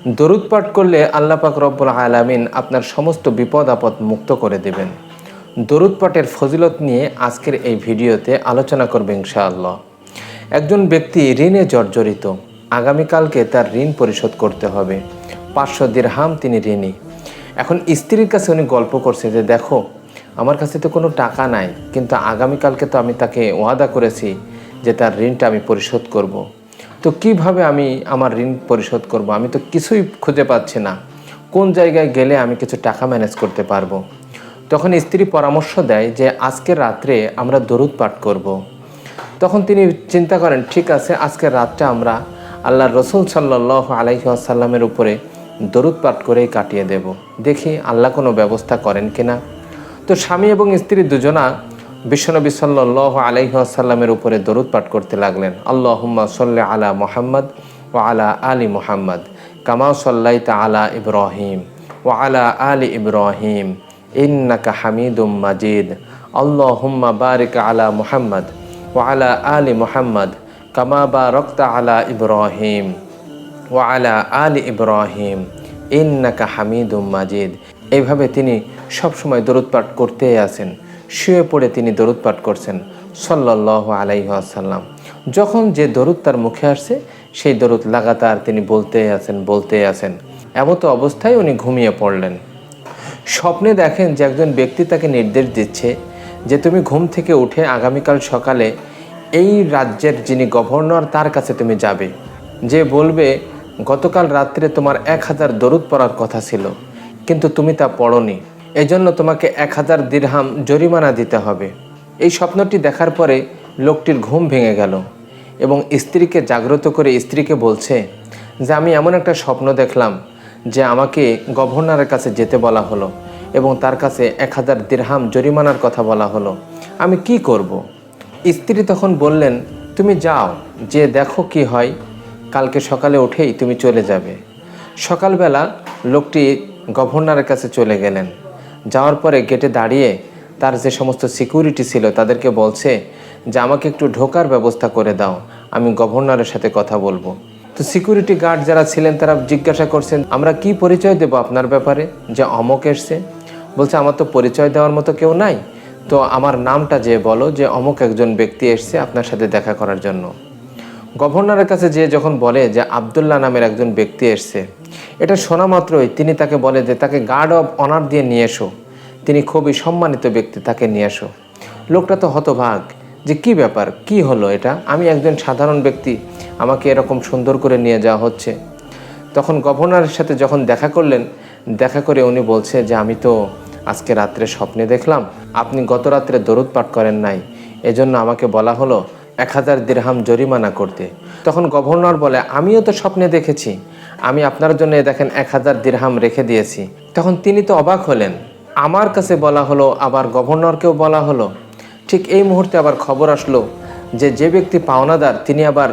দরুদ পাঠ করলে আল্লাহ পাক রব্বুল আলামিন আপনার সমস্ত বিপদ আপদ মুক্ত করে দেবেন। দরুদ পাঠের ফজিলত নিয়ে আজকের এই ভিডিওতে আলোচনা করবে ইনশাআল্লাহ। একজন ব্যক্তি ঋণে জর্জরিত, আগামীকালকে তার ঋণ পরিশোধ করতে হবে। 500 দিরহাম তিনি ঋণী। এখন স্ত্রীর কাছে উনি গল্প করছে যে দেখো, আমার কাছে তো কোনো টাকা নাই, কিন্তু আগামীকালকে তো আমি তাকে ওয়াদা করেছি যে তার ঋণটা আমি পরিশোধ করব। তো কিভাবে আমি আমার ঋণ পরিশোধ করব? আমি তো কিছুই খুঁজে পাচ্ছি না, কোন জায়গায় গেলে আমি কিছু টাকা ম্যানেজ করতে পারবো। তখন স্ত্রী পরামর্শ দেয় যে আজকের রাত্রে আমরা দরুদ পাঠ করব। তখন তিনি চিন্তা করেন, ঠিক আছে, আজকের রাতটা আমরা আল্লাহর রসুল সাল্লাল্লাহু আলাইহি ওয়াসাল্লামের উপরে দরুদ পাঠ করেই কাটিয়ে দেব, দেখি আল্লাহ কোনো ব্যবস্থা করেন কিনা। তো স্বামী এবং স্ত্রী দুজনা বিশ্বনবী সাল্লাল্লাহু আলাইহি ওয়াসাল্লামের উপরে দরুদ পাঠ করতে লাগলেন। আল্লাহুম্মা সাল্লি আলা মুহাম্মদ ওয়া আলা আলি মুহাম্মদ কামা সাল্লাইতা আলা ইব্রাহিম ওয়া আলা আলি ইব্রাহিম ইন্নাকা হামিদুম মাজিদ। আল্লাহুম্মা বারিক আলা মুহাম্মদ ওয়া আলা আলি মুহাম্মদ কামা বারাকতা আলা ইব্রাহিম ওয়া আলা আলি ইব্রাহিম ইন্নাকা হামিদুম মাজিদ। এইভাবে তিনি সবসময় দরুদ পাঠ করতেই আছেন। শুয়ে পড়ে তিনি দরুদ পাঠ করছেন সাল্লাল্লাহু আলাইহি ওয়াসাল্লাম। যখন যে দরুদ তার মুখে আসছে সেই দরুদ লাগাতার তিনি বলতেই আছেন। এমত অবস্থায় উনি ঘুমিয়ে পড়লেন। স্বপ্নে দেখেন যে একজন ব্যক্তি তাকে নির্দেশ দিচ্ছে যে তুমি ঘুম থেকে উঠে আগামীকাল সকালে এই রাজ্যের যিনি গভর্নর তার কাছে তুমি যাবে, যে বলবে গতকাল রাত্রে তোমার 1000 দরুদ পড়ার কথা ছিল, কিন্তু তুমি তা পড়নি, এজন্য তোমাকে 1000 দিরহাম জরিমানা দিতে হবে। এই স্বপ্নটি দেখার পরে লোকটির ঘুম ভেঙে গেল এবং স্ত্রীকে জাগ্রত করে স্ত্রীকে বলছে যে আমি এমন একটা স্বপ্ন দেখলাম যে আমাকে গভর্নরের কাছে যেতে বলা হলো এবং তার কাছে 1000 দিরহাম জরিমানার কথা বলা হলো, আমি কি করব? স্ত্রী তখন বললেন, তুমি যাও, যে দেখো কি হয়, কালকে সকালে উঠেই তুমি চলে যাবে। সকালবেলা লোকটি গভর্নরের কাছে চলে গেলেন। যাওয়ার পরে গেটে দাঁড়িয়ে তার যে সমস্ত সিকিউরিটি ছিল তাদেরকে বলছে যে আমাকে একটু ঢোকার ব্যবস্থা করে দাও, আমি গভর্নরের সাথে কথা বলবো। তো সিকিউরিটি গার্ড যারা ছিলেন তারা জিজ্ঞাসা করছেন, আমরা কি পরিচয় দেব আপনার ব্যাপারে যে অমক এসছে? বলছে আমার তো পরিচয় দেওয়ার মতো কেউ নাই, তো আমার নামটা যে বলো যে অমক একজন ব্যক্তি এসছে আপনার সাথে দেখা করার জন্য। গভর্নরের কাছে যে যখন বলে যে আবদুল্লাহ নামের একজন ব্যক্তি এসছে, এটা শোনা মাত্রই তিনি তাকে বলে যে তাকে গার্ড অফ অনার দিয়ে নিয়ে এসো, তিনি খুবই সম্মানিত ব্যক্তি, তাকে নিয়ে এসো। লোকটা তো হতভাগ যে কি ব্যাপার, কি হলো এটা, আমি একজন সাধারণ ব্যক্তি, আমাকে এরকম সুন্দর করে নিয়ে যাওয়া হচ্ছে। তখন গভর্নরের সাথে যখন দেখা করলেন, দেখা করে উনি বলছে যে আমি তো আজকে রাত্রে স্বপ্নে দেখলাম আপনি গত রাত্রে দরুদ পাঠ করেন নাই, এজন্য আমাকে বলা হলো 1000 দিরহাম জরিমানা করতে। তখন গভর্নর বলে, আমিও তো স্বপ্নে দেখেছি, আমি আপনার জন্য দেখেন 1000 দিরহাম রেখে দিয়েছি। তখন তিনি তো অবাক হলেন, আমার কাছে বলা হলো, আবার গভর্নরকেও বলা হলো। ঠিক এই মুহূর্তে আবার খবর আসলো যে যে ব্যক্তি পাওনাদার তিনি আবার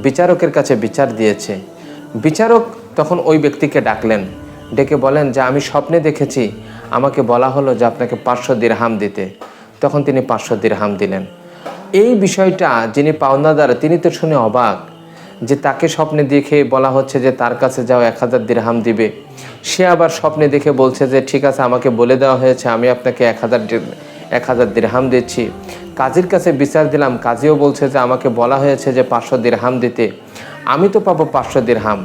বিচারকের কাছে বিচার দিয়েছে। বিচারক তখন ওই ব্যক্তিকে ডাকলেন, ডেকে বলেন যে আমি স্বপ্নে দেখেছি, আমাকে বলা হলো যে আপনাকে 500 দিরহাম দিতে। তখন তিনি 500 দিরহাম দিলেন। এই বিষয়টা যিনি পাওনাদার তিনি তো শুনে অবাক যে তাকে স্বপ্নে দেখে বলা হচ্ছে যে তার কাছে যাও 1000 দিরহাম দিবে, সে আবার স্বপ্নে দেখে বলছে যে ঠিক আছে, আমাকে বলে দেওয়া হয়েছে আমি আপনাকে 1000 দিরহাম দিচ্ছি। কাজীর কাছে বিচার দিলাম, কাজীও বলছে যে আমাকে বলা হয়েছে যে 500 দিরহাম দিতে, আমি তো পাবো 500 দিরহাম।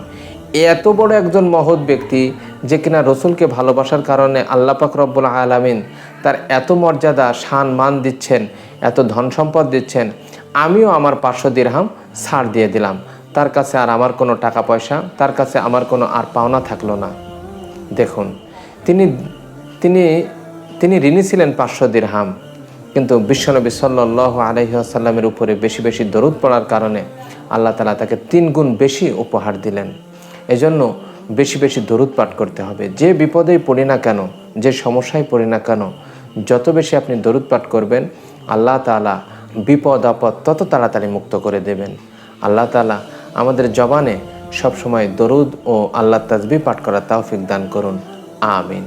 এত বড় একজন মহৎ ব্যক্তি যে কিনা রসুলকে ভালোবাসার কারণে আল্লাহ পাক রব্বুল আলামিন তার এত মর্যাদা শান মান দিচ্ছেন, এত ধন সম্পদ দিচ্ছেন, আমিও আমার 500 দিরহাম ছাড় দিয়ে দিলাম, তার কাছে আর আমার কোনো টাকা পয়সা, তার কাছে আমার কোনো আর পাওনা থাকলো না। দেখুন, তিনি তিনি তিনি ঋণী ছিলেন 500 দিরহাম, কিন্তু বিশ্বনবী সাল্লাল্লাহু আলাইহি ওয়াসাল্লামের উপরে বেশি বেশি দরুদ পড়ার কারণে আল্লাহ তাআলা তাকে 3 গুণ বেশি উপহার দিলেন। এজন্য বেশি বেশি দরুদ পাঠ করতে হবে। যে বিপদেই পড়ি না কেন, যে সমস্যায় পড়ি না কেন, যত বেশি আপনি দরুদ পাঠ করবেন আল্লাহ তাআলা বিপদ আপদ তত তাড়াতাড়ি মুক্ত করে দেবেন। আল্লাহ তাআলা আমাদের জবানে সবসময় দরুদ ও আল্লাহ তাসবিহ পাঠ করার তৌফিক দান করুন। আমিন।